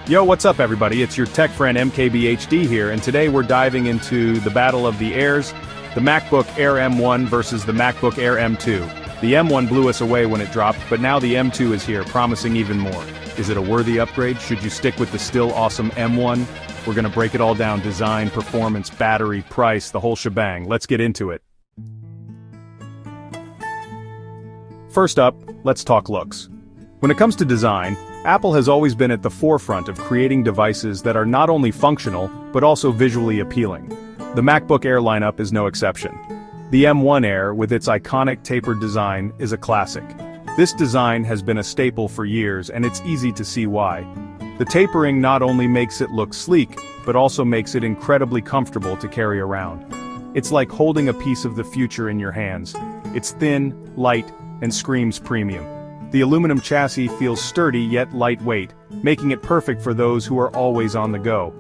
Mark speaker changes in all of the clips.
Speaker 1: Yo, what's up everybody? It's your tech friend MKBHD here, and today we're diving into the battle of the Airs, the MacBook Air M1 versus the MacBook Air M2. The M1 blew us away when it dropped, but now the M2 is here, promising even more. Is it a worthy upgrade? Should you stick with the still awesome M1? We're gonna break it all down: design, performance, battery, price, the whole shebang. Let's get into it. First up, let's talk looks. When it comes to design, Apple has always been at the forefront of creating devices that are not only functional, but also visually appealing. The MacBook Air lineup is no exception. The M1 Air, with its iconic tapered design, is a classic. This design has been a staple for years, and it's easy to see why. The tapering not only makes it look sleek, but also makes it incredibly comfortable to carry around. It's like holding a piece of the future in your hands. It's thin, light, and screams premium. The aluminum chassis feels sturdy yet lightweight, making it perfect for those who are always on the go.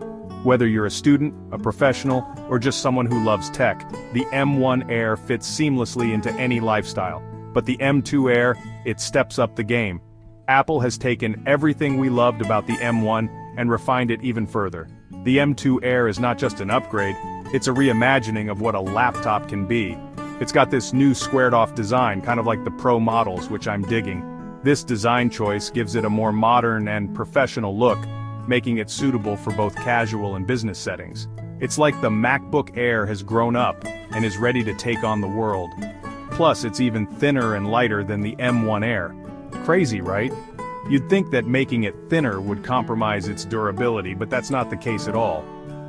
Speaker 1: Whether you're a student, a professional, or just someone who loves tech, the M1 Air fits seamlessly into any lifestyle. But the M2 Air, it steps up the game. Apple has taken everything we loved about the M1 and refined it even further. The M2 Air is not just an upgrade, it's a reimagining of what a laptop can be. It's got this new squared-off design, kind of like the Pro models, which I'm digging. This design choice gives it a more modern and professional look, making it suitable for both casual and business settings. It's like the MacBook Air has grown up and is ready to take on the world. Plus, it's even thinner and lighter than the M1 Air. Crazy, right? You'd think that making it thinner would compromise its durability, but that's not the case at all.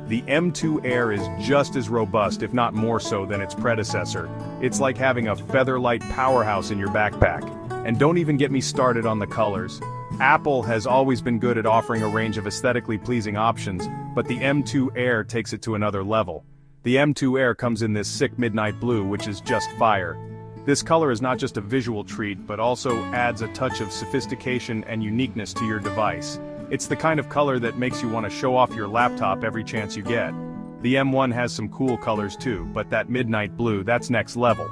Speaker 1: The M2 Air is just as robust, if not more so, than its predecessor. It's like having a featherlight powerhouse in your backpack. And don't even get me started on the colors. Apple has always been good at offering a range of aesthetically pleasing options, but the M2 Air takes it to another level. The M2 Air comes in this sick midnight blue, which is just fire. This color is not just a visual treat, but also adds a touch of sophistication and uniqueness to your device. It's the kind of color that makes you want to show off your laptop every chance you get. The M1 has some cool colors too, but that midnight blue, that's next level.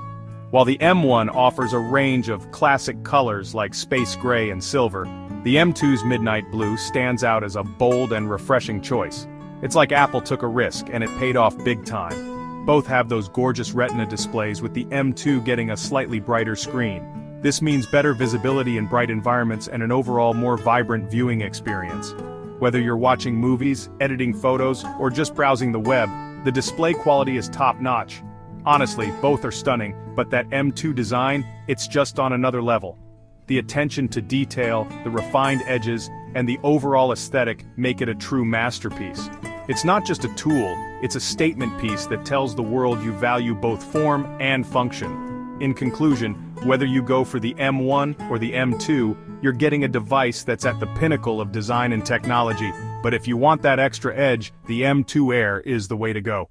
Speaker 1: While the M1 offers a range of classic colors like space gray and silver, the M2's midnight blue stands out as a bold and refreshing choice. It's like Apple took a risk and it paid off big time. Both have those gorgeous Retina displays, with the M2 getting a slightly brighter screen. This means better visibility in bright environments and an overall more vibrant viewing experience. Whether you're watching movies, editing photos, or just browsing the web, the display quality is top-notch. Honestly, both are stunning, but that M2 design, it's just on another level. The attention to detail, the refined edges, and the overall aesthetic make it a true masterpiece. It's not just a tool, it's a statement piece that tells the world you value both form and function. In conclusion, whether you go for the M1 or the M2, you're getting a device that's at the pinnacle of design and technology. But if you want that extra edge, the M2 Air is the way to go.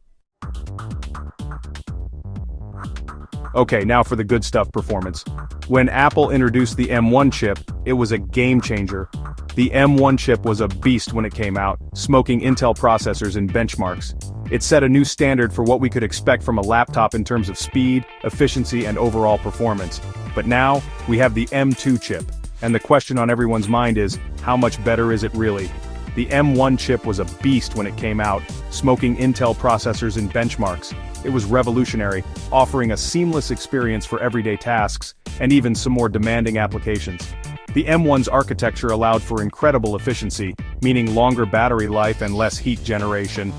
Speaker 1: Okay, now for the good stuff: performance. When Apple introduced the M1 chip, it was a game changer. The M1 chip was a beast when it came out, smoking Intel processors in benchmarks. It set a new standard for what we could expect from a laptop in terms of speed, efficiency, and overall performance. But now, we have the M2 chip, and the question on everyone's mind is, how much better is it really? The M1 chip was a beast when it came out, smoking Intel processors in benchmarks. It was revolutionary, offering a seamless experience for everyday tasks, and even some more demanding applications. The M1's architecture allowed for incredible efficiency, meaning longer battery life and less heat generation.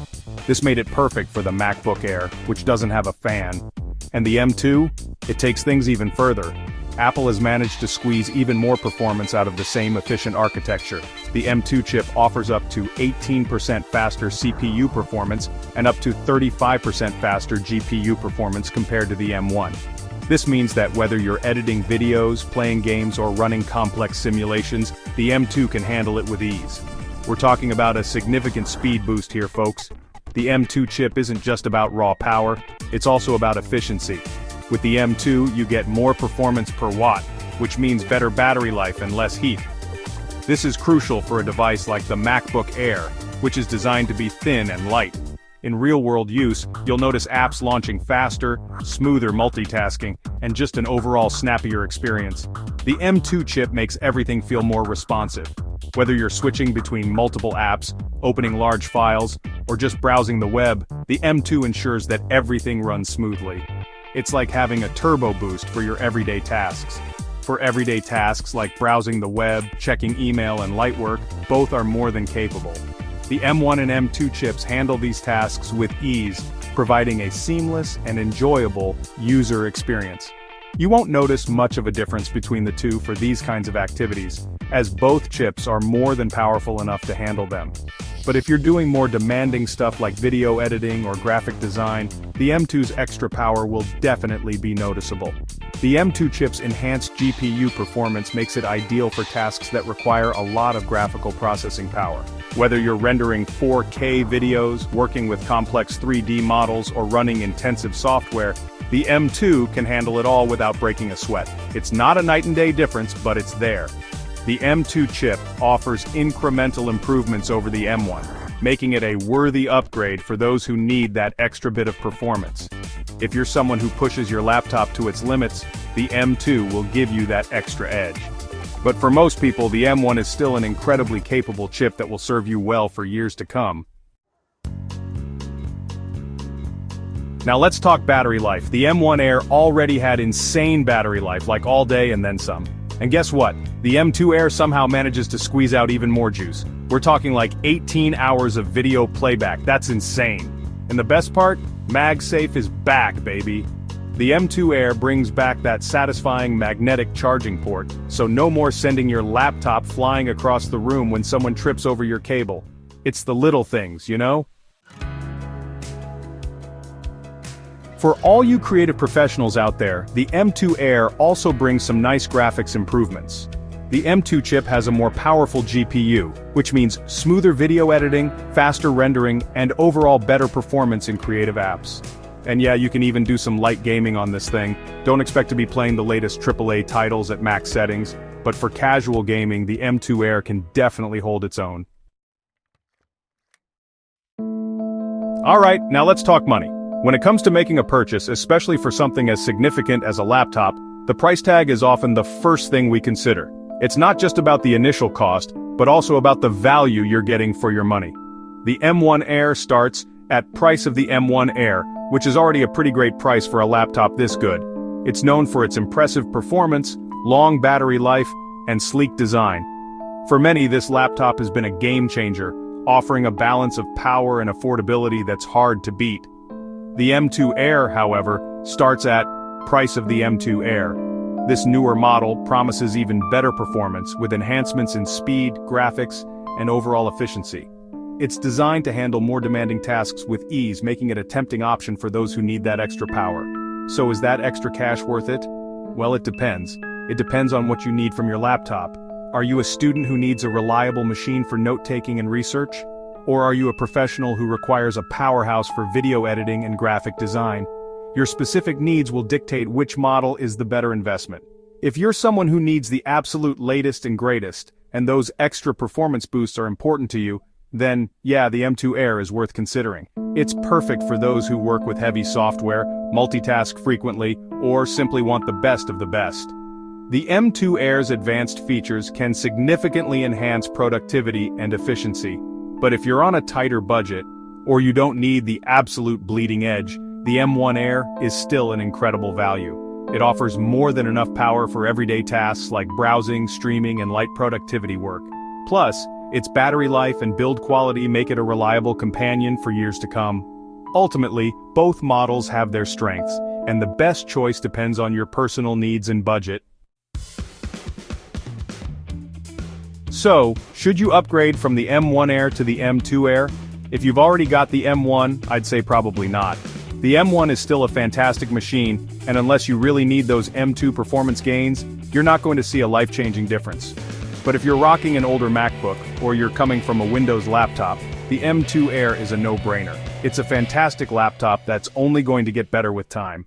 Speaker 1: This made it perfect for the MacBook Air, which doesn't have a fan. And the M2? It takes things even further. Apple has managed to squeeze even more performance out of the same efficient architecture. The M2 chip offers up to 18% faster CPU performance and up to 35% faster GPU performance compared to the M1. This means that whether you're editing videos, playing games, or running complex simulations, the M2 can handle it with ease. We're talking about a significant speed boost here, folks. The M2 chip isn't just about raw power, it's also about efficiency. With the M2, you get more performance per watt, which means better battery life and less heat. This is crucial for a device like the MacBook Air, which is designed to be thin and light. In real-world use, you'll notice apps launching faster, smoother multitasking, and just an overall snappier experience. The M2 chip makes everything feel more responsive. Whether you're switching between multiple apps, opening large files, or just browsing the web, the M2 ensures that everything runs smoothly. It's like having a turbo boost for your everyday tasks. For everyday tasks like browsing the web, checking email, and light work, both are more than capable. The M1 and M2 chips handle these tasks with ease, providing a seamless and enjoyable user experience. You won't notice much of a difference between the two for these kinds of activities, as both chips are more than powerful enough to handle them. But if you're doing more demanding stuff like video editing or graphic design, the M2's extra power will definitely be noticeable. The M2 chip's enhanced GPU performance makes it ideal for tasks that require a lot of graphical processing power. Whether you're rendering 4K videos, working with complex 3D models, or running intensive software, the M2 can handle it all without breaking a sweat. It's not a night and day difference, but it's there. The M2 chip offers incremental improvements over the M1, making it a worthy upgrade for those who need that extra bit of performance. If you're someone who pushes your laptop to its limits, the M2 will give you that extra edge. But for most people, the M1 is still an incredibly capable chip that will serve you well for years to come. Now let's talk battery life. The M1 Air already had insane battery life, like all day and then some. And guess what? The M2 Air somehow manages to squeeze out even more juice. We're talking like 18 hours of video playback. That's insane. And the best part? MagSafe is back, baby. The M2 Air brings back that satisfying magnetic charging port, so no more sending your laptop flying across the room when someone trips over your cable. It's the little things, you know? For all you creative professionals out there, the M2 Air also brings some nice graphics improvements. The M2 chip has a more powerful GPU, which means smoother video editing, faster rendering, and overall better performance in creative apps. And yeah, you can even do some light gaming on this thing. Don't expect to be playing the latest AAA titles at max settings, but for casual gaming, the M2 Air can definitely hold its own. Alright, now let's talk money. When it comes to making a purchase, especially for something as significant as a laptop, the price tag is often the first thing we consider. It's not just about the initial cost, but also about the value you're getting for your money. The M1 Air starts at price of the M1 Air, which is already a pretty great price for a laptop this good. It's known for its impressive performance, long battery life, and sleek design. For many, this laptop has been a game changer, offering a balance of power and affordability that's hard to beat. The M2 Air, however, starts at price of the M2 Air. This newer model promises even better performance with enhancements in speed, graphics, and overall efficiency. It's designed to handle more demanding tasks with ease, making it a tempting option for those who need that extra power. So is that extra cash worth it? Well, it depends. It depends on what you need from your laptop. Are you a student who needs a reliable machine for note-taking and research? Or are you a professional who requires a powerhouse for video editing and graphic design? Your specific needs will dictate which model is the better investment. If you're someone who needs the absolute latest and greatest, and those extra performance boosts are important to you, then, yeah, the M2 Air is worth considering. It's perfect for those who work with heavy software, multitask frequently, or simply want the best of the best. The M2 Air's advanced features can significantly enhance productivity and efficiency. But if you're on a tighter budget, or you don't need the absolute bleeding edge, the M1 Air is still an incredible value. It offers more than enough power for everyday tasks like browsing, streaming, and light productivity work. Plus, its battery life and build quality make it a reliable companion for years to come. Ultimately, both models have their strengths, and the best choice depends on your personal needs and budget. So, should you upgrade from the M1 Air to the M2 Air? If you've already got the M1, I'd say probably not. The M1 is still a fantastic machine, and unless you really need those M2 performance gains, you're not going to see a life-changing difference. But if you're rocking an older MacBook, or you're coming from a Windows laptop, the M2 Air is a no-brainer. It's a fantastic laptop that's only going to get better with time.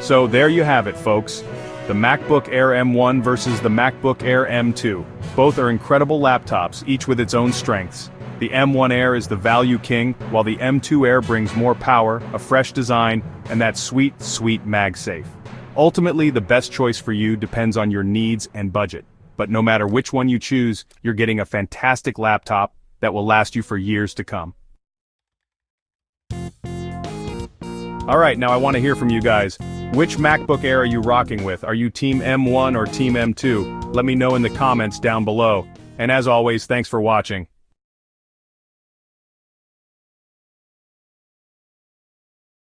Speaker 1: So there you have it, folks. The MacBook Air M1 versus the MacBook Air M2. Both are incredible laptops, each with its own strengths. The M1 Air is the value king, while the M2 Air brings more power, a fresh design, and that sweet, sweet MagSafe. Ultimately, the best choice for you depends on your needs and budget. But no matter which one you choose, you're getting a fantastic laptop that will last you for years to come. Alright, now I want to hear from you guys. Which MacBook Air are you rocking with? Are you Team M1 or Team M2? Let me know in the comments down below. And as always, thanks for watching.